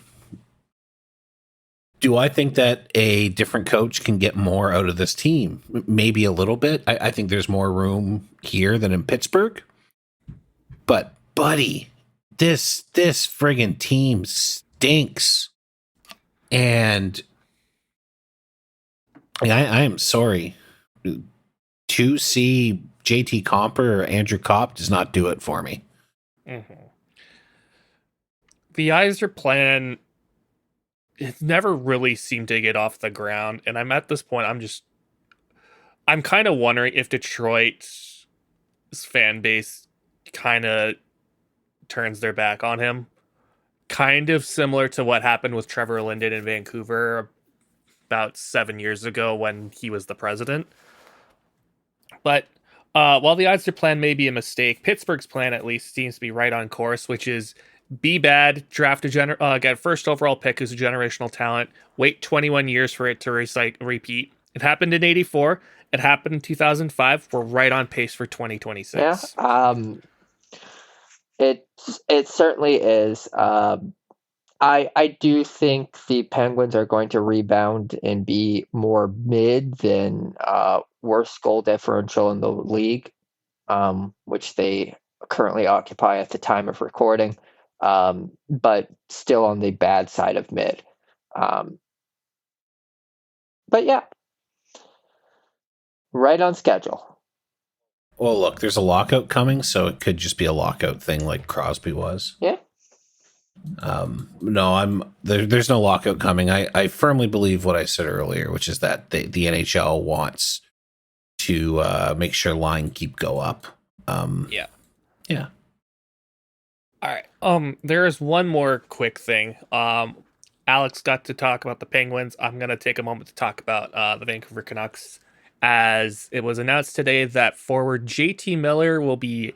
S3: Do I think that a different coach can get more out of this team? Maybe a little bit. I think there's more room here than in Pittsburgh. But, buddy, this friggin' team stinks. And I am sorry. To see JT Comper or Andrew Kopp does not do it for me.
S1: The Yzer plan, it never really seemed to get off the ground, and I'm at this point, I'm kind of wondering if Detroit's fan base kind of turns their back on him. Kind of similar to what happened with Trevor Linden in Vancouver about 7 years ago when he was the president. But while the Yzer plan may be a mistake, Pittsburgh's plan at least seems to be right on course, which is be bad, draft get a first overall pick who's a generational talent, wait 21 years for it to repeat. It happened in 84. It happened in 2005. We're right on pace for 2026.
S2: Yeah, it certainly is. I do think the Penguins are going to rebound and be more mid than worst goal differential in the league, which they currently occupy at the time of recording, but still on the bad side of mid. But yeah, right on schedule.
S3: Well, look, there's a lockout coming, so it could just be a lockout thing like Crosby was.
S2: Yeah.
S3: No, there's no lockout coming. I firmly believe what I said earlier, which is that the NHL wants to make sure line go up.
S1: Yeah.
S3: All
S1: right. There is one more quick thing. Alex got to talk about the Penguins. I'm gonna take a moment to talk about the Vancouver Canucks, as it was announced today that forward JT Miller will be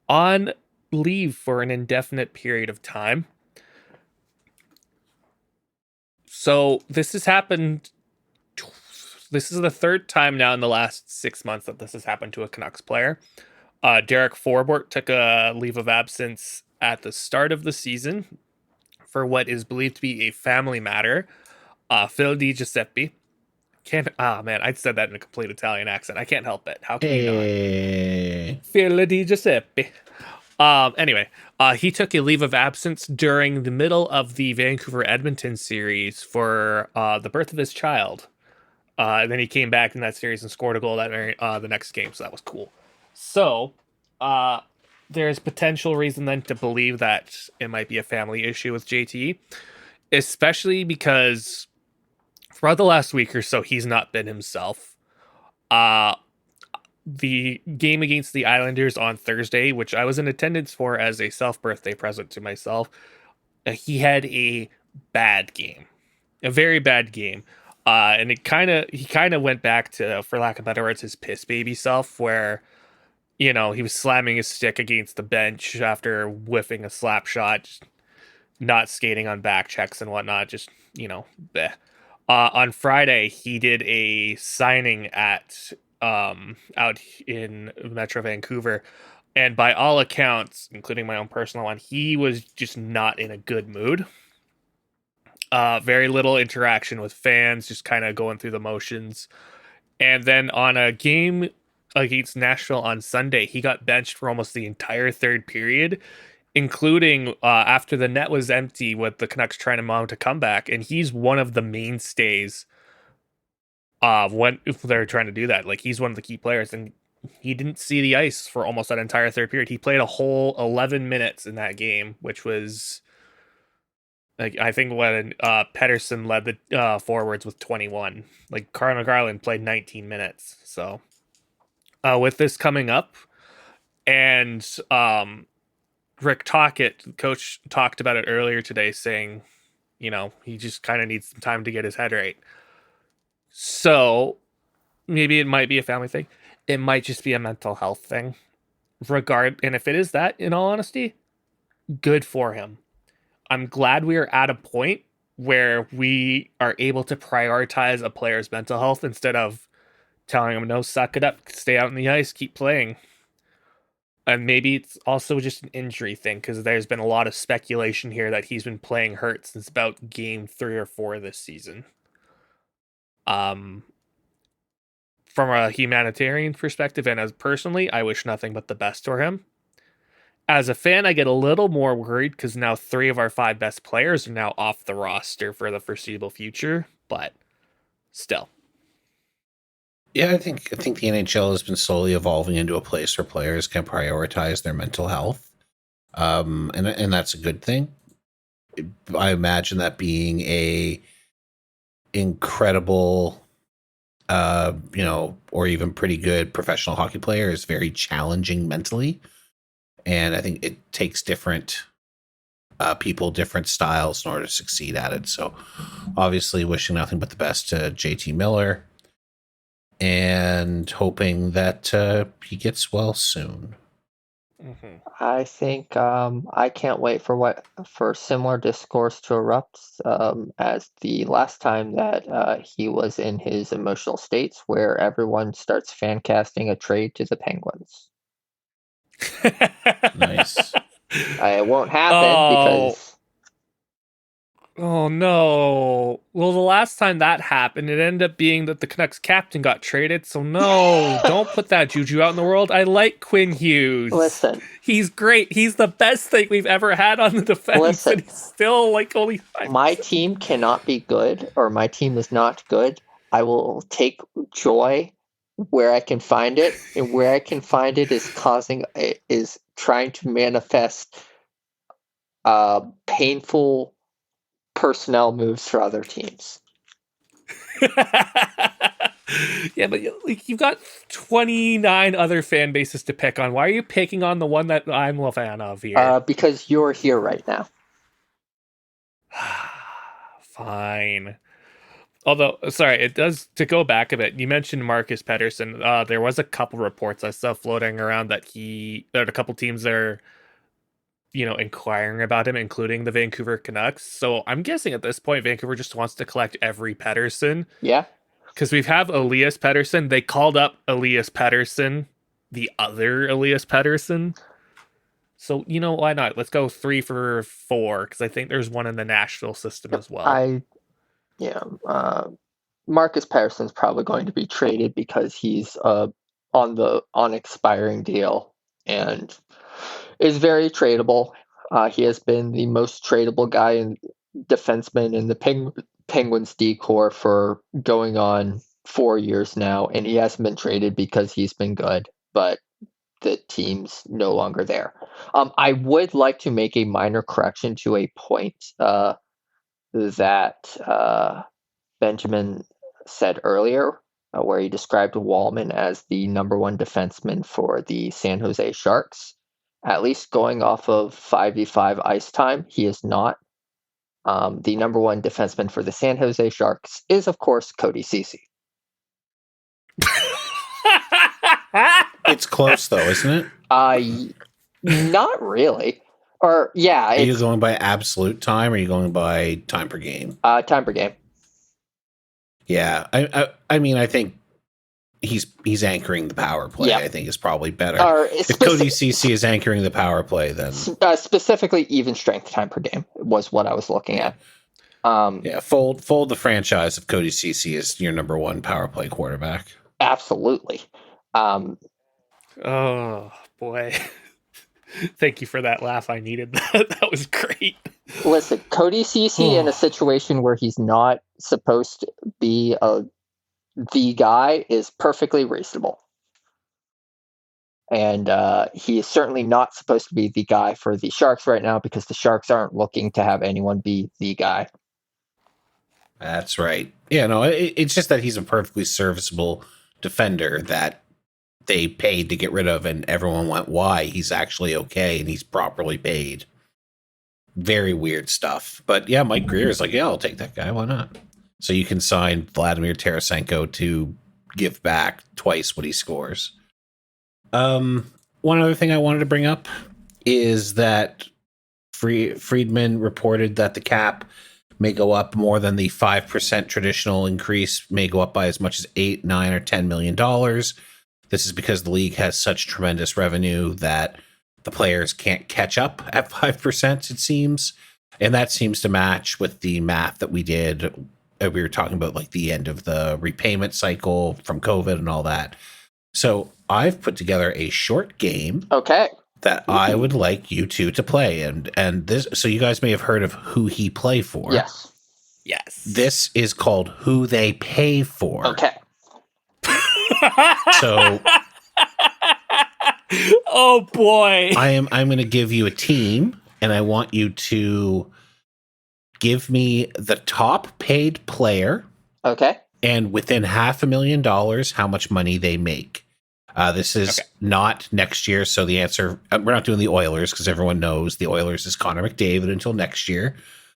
S1: on leave for an indefinite period of time. So this has happened. This is the third time now in the last 6 months that this has happened to a Canucks player. Derek Forbort took a leave of absence at the start of the season for what is believed to be a family matter. Phil Di Giuseppe. I said that in a complete Italian accent. I can't help it. How can you not? Phil Di Giuseppe. Anyway, he took a leave of absence during the middle of the Vancouver-Edmonton series for the birth of his child. And then he came back in that series and scored a goal the next game, so that was cool. So, there's potential reason then to believe that it might be a family issue with JT, especially because throughout the last week or so, he's not been himself. Uh, the game against the Islanders on Thursday, which I was in attendance for as a self-birthday present to myself, he had a bad game, a very bad game. And he kind of went back to, for lack of better words, his piss baby self, where, he was slamming his stick against the bench after whiffing a slap shot, just not skating on back checks and whatnot. Just, bleh. On Friday, he did a signing at out in Metro Vancouver, and by all accounts, including my own personal one, he was just not in a good mood. Very little interaction with fans, just kind of going through the motions. And then on a game against Nashville on Sunday, he got benched for almost the entire third period, including after the net was empty with the Canucks trying to mount a comeback. And he's one of the mainstays when if they're trying to do that. Like, he's one of the key players, and he didn't see the ice for almost that entire third period. He played a whole 11 minutes in that game, which was, like, I think when Pettersson led the forwards with 21. Like, Connor Garland played 19 minutes. So with this coming up, and Rick Tocchet, coach, talked about it earlier today, saying, he just kind of needs some time to get his head right. So maybe it might be a family thing. It might just be a mental health thing. And if it is that, in all honesty, good for him. I'm glad we are at a point where we are able to prioritize a player's mental health instead of telling him, no, suck it up, stay out on the ice, keep playing. And maybe it's also just an injury thing, because there's been a lot of speculation here that he's been playing hurt since about game 3 or 4 this season. From a humanitarian perspective, and as personally, I wish nothing but the best for him. As a fan, I get a little more worried because now 3 of our 5 best players are now off the roster for the foreseeable future, but still.
S3: Yeah, I think the NHL has been slowly evolving into a place where players can prioritize their mental health, and that's a good thing. I imagine that being a incredible, or even pretty good professional hockey player is very challenging mentally, and I think it takes different people, different styles in order to succeed at it. So, obviously, wishing nothing but the best to JT Miller, and hoping that he gets well soon.
S2: Mm-hmm. I think I can't wait for similar discourse to erupt as the last time that he was in his emotional states, where everyone starts fan casting a trade to the Penguins.
S3: Nice.
S2: It won't happen because.
S1: Oh no. Well, the last time that happened, it ended up being that the Canucks captain got traded. So no, don't put that juju out in the world. I like Quinn Hughes.
S2: Listen.
S1: He's great. He's the best thing we've ever had on the defense.
S2: Listen.
S1: And he's still like only 5%.
S2: My team cannot be good, or my team is not good. I will take joy where I can find it, and where I can find it is trying to manifest painful personnel moves for other teams.
S1: Yeah, but you've got 29 other fan bases to pick on. Why are you picking on the one that I'm a fan of here?
S2: Because you're here right now.
S1: Fine. Although, sorry, it does, to go back a bit, you mentioned Marcus Pettersson. There was a couple reports I saw floating around that there are a couple teams that are, inquiring about him, including the Vancouver Canucks. So I'm guessing at this point, Vancouver just wants to collect every Pettersson.
S2: Yeah.
S1: Because we have Elias Pettersson. They called up Elias Pettersson, the other Elias Pettersson. So, why not? Let's go 3 for 4, because I think there's one in the Nashville system as well.
S2: Marcus Pettersson's probably going to be traded because he's on expiring deal and is very tradable. He has been the most tradable guy in defenseman in the Penguins D-Corps for going on 4 years now, and he hasn't been traded because he's been good, but the team's no longer there. I would like to make a minor correction to a point that Benjamin said earlier, where he described Wallman as the number one defenseman for the San Jose Sharks. At least going off of 5v5 ice time, he is not. The number one defenseman for the San Jose Sharks is, of course, Cody Ceci.
S3: It's close, though, isn't it?
S2: Not really. Or, yeah.
S3: Are you going by absolute time, or are you going by time per game?
S2: Time per game.
S3: Yeah. I mean, I think he's anchoring the power play.
S2: Yeah.
S3: I think is probably better.
S2: If
S3: Cody Ceci is anchoring the power play, then
S2: specifically even strength time per game was what I was looking at.
S3: Fold the franchise of Cody Ceci as your number one power play quarterback.
S2: Absolutely.
S1: Oh boy. Thank you for that laugh. I needed that. That was great.
S2: Listen, Cody Ceci in a situation where he's not supposed to be the guy is perfectly reasonable. And he is certainly not supposed to be the guy for the Sharks right now, because the Sharks aren't looking to have anyone be the guy.
S3: That's right. Yeah, no, it's just that he's a perfectly serviceable defender that they paid to get rid of, and everyone went, why? He's actually okay, and he's properly paid. Very weird stuff. But yeah, Mike Greer is like, yeah, I'll take that guy. Why not? So you can sign Vladimir Tarasenko to give back twice what he scores. One other thing I wanted to bring up is that Friedman reported that the cap may go up more than the 5% traditional increase, may go up by as much as $8, $9, or $10 million. This is because the league has such tremendous revenue that the players can't catch up at 5%, it seems. And that seems to match with the math that we did. We were talking about like the end of the repayment cycle from COVID and all that. So I've put together a short game.
S2: Okay.
S3: That I would like you two to play. And this, so you guys may have heard of Who He Play For.
S2: Yes.
S1: Yes.
S3: This is called Who They Pay For.
S2: Okay.
S3: So
S1: oh boy.
S3: I'm going to give you a team, and I want you to give me the top paid player.
S2: Okay.
S3: And within $500,000, how much money they make. This is not next year, so the answer, we're not doing the Oilers, because everyone knows the Oilers is Connor McDavid until next year.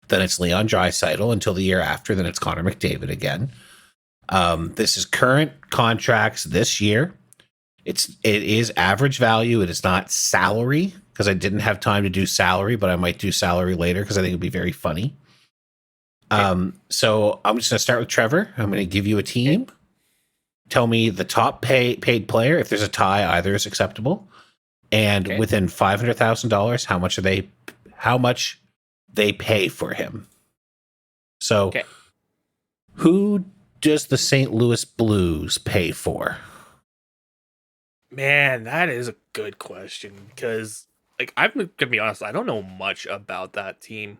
S3: Then it's Leon Draisaitl until the year after. Then it's Connor McDavid again. This is current contracts this year. It is average value. It is not salary, because I didn't have time to do salary, but I might do salary later because I think it'd be very funny. So I'm just going to start with Trevor. I'm going to give you a team. Tell me the top paid player. If there's a tie, either is acceptable. And within $500,000, how much they pay for him. So who does the St. Louis Blues pay for?
S1: Man, that is a good question, because like I'm gonna be honest, I don't know much about that team.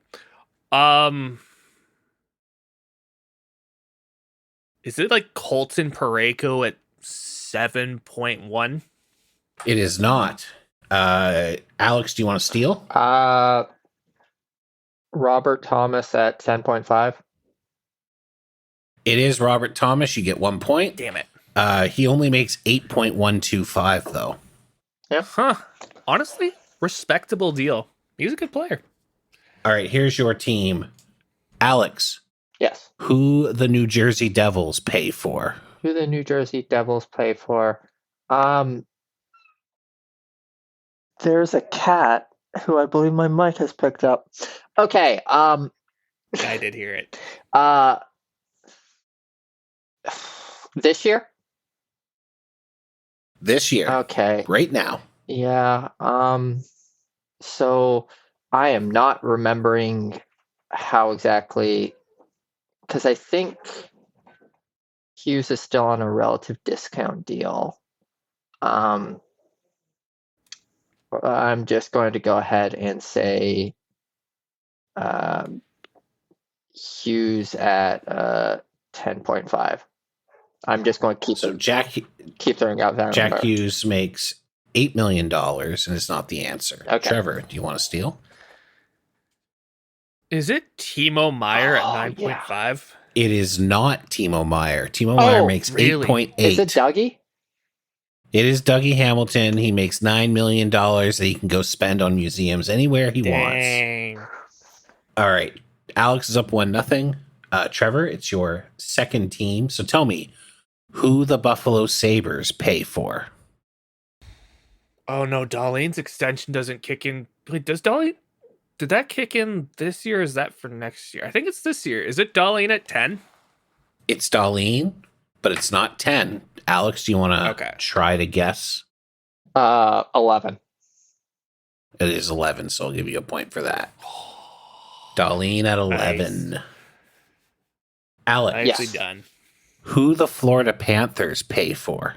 S1: Is it like Colton Parayko at 7.1?
S3: It is not. Alex, do you want to steal?
S2: Robert Thomas at 10.5.
S3: It is Robert Thomas. You get 1 point.
S1: Damn it.
S3: He only makes 8.125 though.
S1: Yeah. Huh. Honestly, respectable deal. He's a good player.
S3: All right, here's your team. Alex.
S2: Yes.
S3: Who the New Jersey Devils pay for?
S2: Who the New Jersey Devils pay for? There's a cat who I believe my mic has picked up. Okay.
S1: I did hear it.
S2: This year?
S3: This year.
S2: Okay.
S3: Right now.
S2: Yeah. So I am not remembering how exactly, because I think Hughes is still on a relative discount deal. I'm just going to go ahead and say Hughes at 10.5. I'm just going to keep throwing out that.
S3: Jack Hughes makes $8 million, and it's not the answer.
S2: Okay.
S3: Trevor, do you want to steal?
S1: Is it Timo Meier at 9.5?
S3: It is not Timo Meyer. Timo Meyer makes
S1: really?
S3: 8.8.
S2: Is it Dougie?
S3: It is Dougie Hamilton. He makes $9 million that he can go spend on museums anywhere he wants. All right. Alex is up 1-0. Trevor, it's your second team. So tell me, who the Buffalo Sabres pay for?
S1: Oh no, Darlene's extension doesn't kick in. Wait, does Darlene? Did that kick in this year? Or is that for next year? I think it's this year. Is it Darlene at 10?
S3: It's Darlene, but it's not 10. Alex, do you want to try to guess?
S2: 11.
S3: It is 11, so I'll give you a point for that. Darlene at 11. Nice. Alex,
S1: nicely done.
S3: Who the Florida Panthers pay for?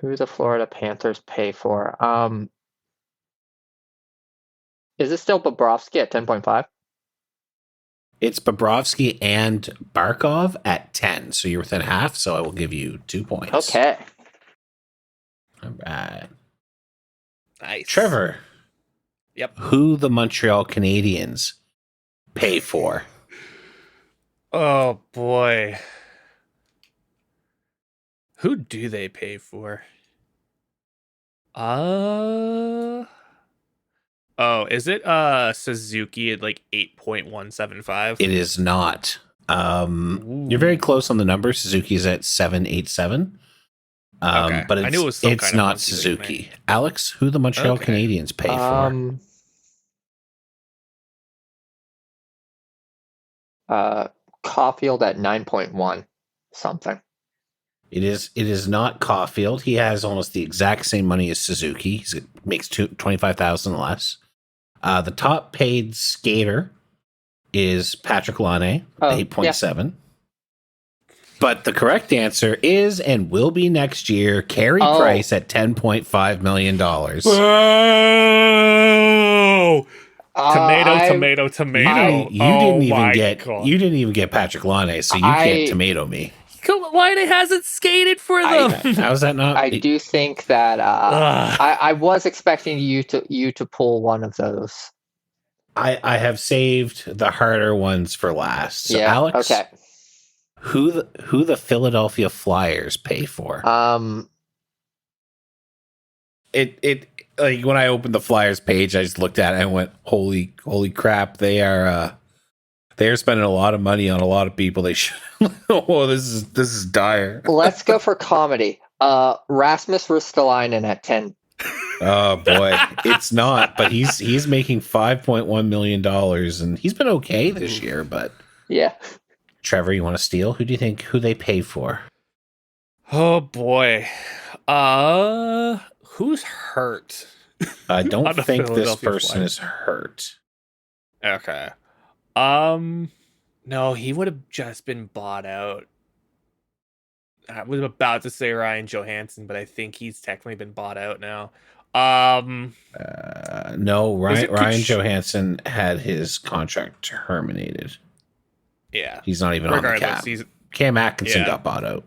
S2: Who the Florida Panthers pay for? Is it still Bobrovsky at 10.5?
S3: It's Bobrovsky and Barkov at 10. So you're within half, so I will give you 2 points.
S2: Okay.
S3: All right.
S1: Nice.
S3: Trevor.
S1: Yep.
S3: Who the Montreal Canadiens pay for?
S1: Oh, boy. Who do they pay for? Oh, is it Suzuki at like 8.175?
S3: It is not. You're very close on the number. Suzuki's at 787. But
S1: I knew it was
S3: it's not Suzuki. Alex, who the Montreal Canadiens pay for?
S2: Caulfield at 9.1 something.
S3: It is not Caulfield. He has almost the exact same money as Suzuki. He makes $25,000 less. The top paid skater is Patrick Laine, 8.7. But the correct answer is and will be next year Carey Price at $10.5 million.
S1: Whoa! Tomato.
S3: You didn't even get Patrick Laine, so you can't tomato me.
S1: Laine hasn't skated for them.
S3: How's that not?
S2: I do think that I was expecting you to pull one of those.
S3: I have saved the harder ones for last. So Alex, who the Philadelphia Flyers pay for? It like when I opened the Flyers page, I just looked at it and went, holy crap, they are spending a lot of money on a lot of people. They should. Oh, this is dire.
S2: Let's go for comedy. Rasmus Ristolainen at 10.
S3: Oh boy, it's not. But he's making $5.1 million, and he's been okay this year. But
S2: yeah,
S3: Trevor, you want to steal? Who do you think who they pay for?
S1: Oh boy, who's hurt?
S3: I don't think this person is hurt.
S1: Okay. No, he would have just been bought out. I was about to say Ryan Johansson, but I think he's technically been bought out now.
S3: No, Ryan Johansson had his contract terminated.
S1: Yeah.
S3: He's not even on the cap. Cam Atkinson got bought out.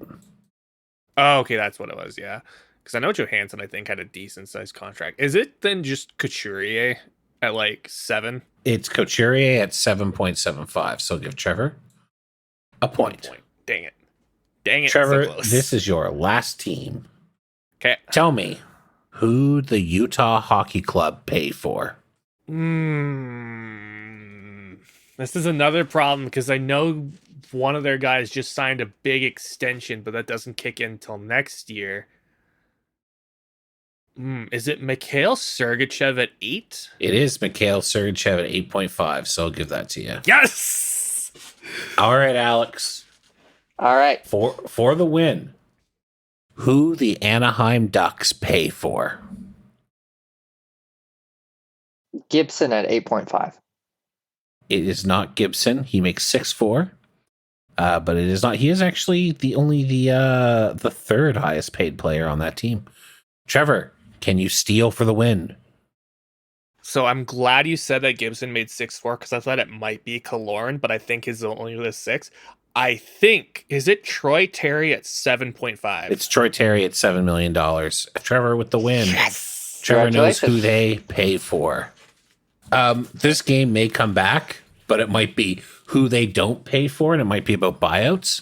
S1: Oh, okay, that's what it was, yeah. Because I know Johansson, I think, had a decent-sized contract. Is it then just Couturier at like 7?
S3: It's Couturier at 7.75, so give Trevor a point.
S1: Dang it,
S3: Trevor,
S1: so close. This
S3: is your last team.
S1: Okay.
S3: Tell me, who the Utah Hockey Club pay for?
S1: This is another problem because I know one of their guys just signed a big extension, but that doesn't kick in until next year. Is it Mikhail Sergachev at 8?
S3: It is Mikhail Sergachev at 8.5, so I'll give that to you.
S1: Yes!
S3: All right, Alex.
S2: All right.
S3: For the win, who the Anaheim Ducks pay for?
S2: Gibson at 8.5.
S3: It is not Gibson. He makes 6.4. But it is not. He is actually the third highest paid player on that team. Trevor, can you steal for the win?
S1: So I'm glad you said that Gibson made 6.4 because I thought it might be Killorn, but I think his only was 6. I think, is it Troy Terry at 7.5?
S3: It's Troy Terry at $7 million. Trevor with the win. Yes! Trevor knows who they pay for. This game may come back but it might be who they don't pay for, and it might be about buyouts.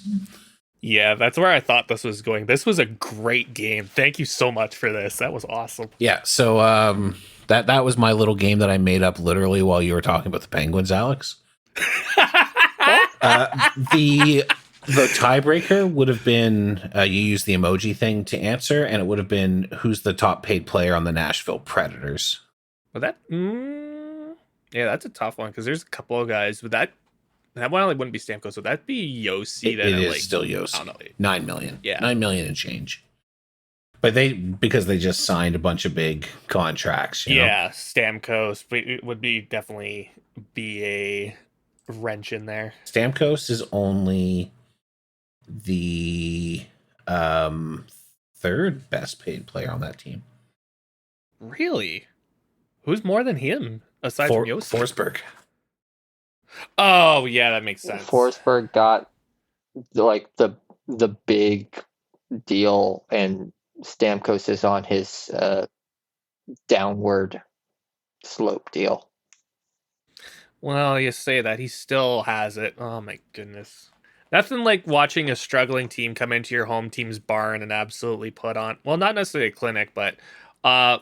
S1: Yeah, that's where I thought this was going. This was a great game. Thank you so much for this. That was awesome.
S3: Yeah, so that was my little game that I made up literally while you were talking about the Penguins, Alex. The tiebreaker would have been you use the emoji thing to answer, and it would have been who's the top paid player on the Nashville Predators.
S1: Well, yeah, that's a tough one because there's a couple of guys. But that one only wouldn't be Stamkos. Would that be Yossi?
S3: It is still Yossi. I don't know. 9 million.
S1: Yeah,
S3: 9 million and change. But because they just signed a bunch of big contracts. You know?
S1: Stamkos would definitely be a wrench in there.
S3: Stamkos is only the third best paid player on that team.
S1: Really? Who's more than him aside from Yossi?
S3: Forsberg.
S1: Oh yeah, that makes sense.
S2: Forsberg got like the big deal, and Stamkos is on his downward slope deal.
S1: Well, you say that, he still has it. Oh my goodness. Nothing like watching a struggling team come into your home team's barn and absolutely put on, well, not necessarily a clinic, but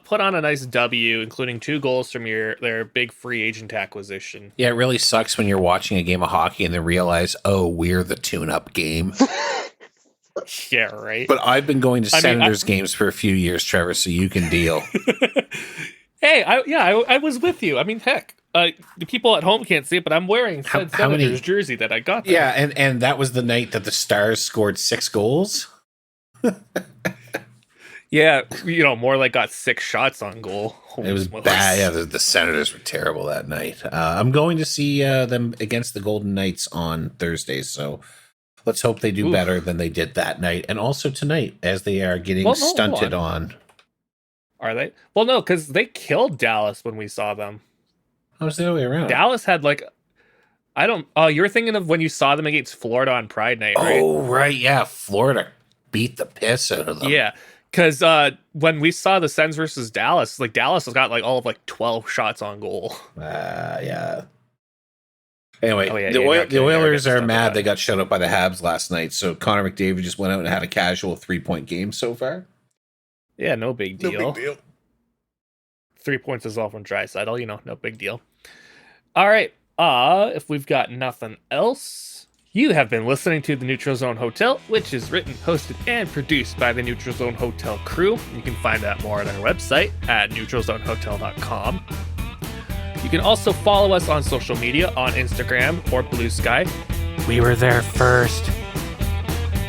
S1: put on a nice W, including 2 goals from their big free agent acquisition.
S3: Yeah, it really sucks when you're watching a game of hockey and then realize, oh, we're the tune-up game.
S1: Yeah, right.
S3: But I've been going to Senators games for a few years, Trevor, so you can deal.
S1: Hey, I was with you. I mean, heck, the people at home can't see it, but I'm wearing Senators jersey that I got there.
S3: Yeah, and that was the night that the Stars scored 6 goals.
S1: Yeah, more like got 6 shots on goal.
S3: It was bad. Yeah, the Senators were terrible that night. I'm going to see them against the Golden Knights on Thursday, so let's hope they do better than they did that night, and also tonight, as they are getting stunted on.
S1: Are they? Well, no, because they killed Dallas when we saw them.
S3: How was the other way around?
S1: Dallas had you're thinking of when you saw them against Florida on Pride Night, right?
S3: Oh, right, yeah. Florida beat the piss out of them.
S1: Yeah, because when we saw the Sens versus Dallas, Dallas has got all of 12 shots on goal.
S3: Yeah. Anyway,
S1: the
S3: Oilers are mad they got shut up by the Habs last night, so Connor McDavid just went out and had a casual 3-point game so far.
S1: Yeah, no big deal. 3 points is all from Draisaitl, no big deal. All right, if we've got nothing else, you have been listening to The Neutral Zone Hotel, which is written, hosted, and produced by the Neutral Zone Hotel crew. You can find out more on our website at neutralzonehotel.com. You can also follow us on social media on Instagram or Blue Sky. We were there first.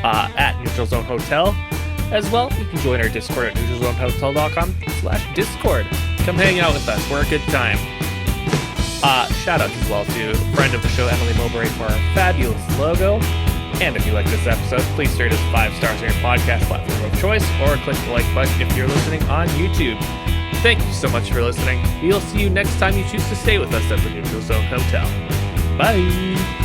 S1: At Neutral Zone Hotel. As well, you can join our Discord at neutralzonehotel.com/Discord. Come hang out with us. We're a good time. Shout out as well to friend of the show, Emily Mowbray, for our fabulous logo. And if you like this episode, please rate us 5 stars on your podcast platform of choice, or click the like button if you're listening on YouTube. Thank you so much for listening. We'll see you next time you choose to stay with us at the Neutral Zone Hotel. Bye!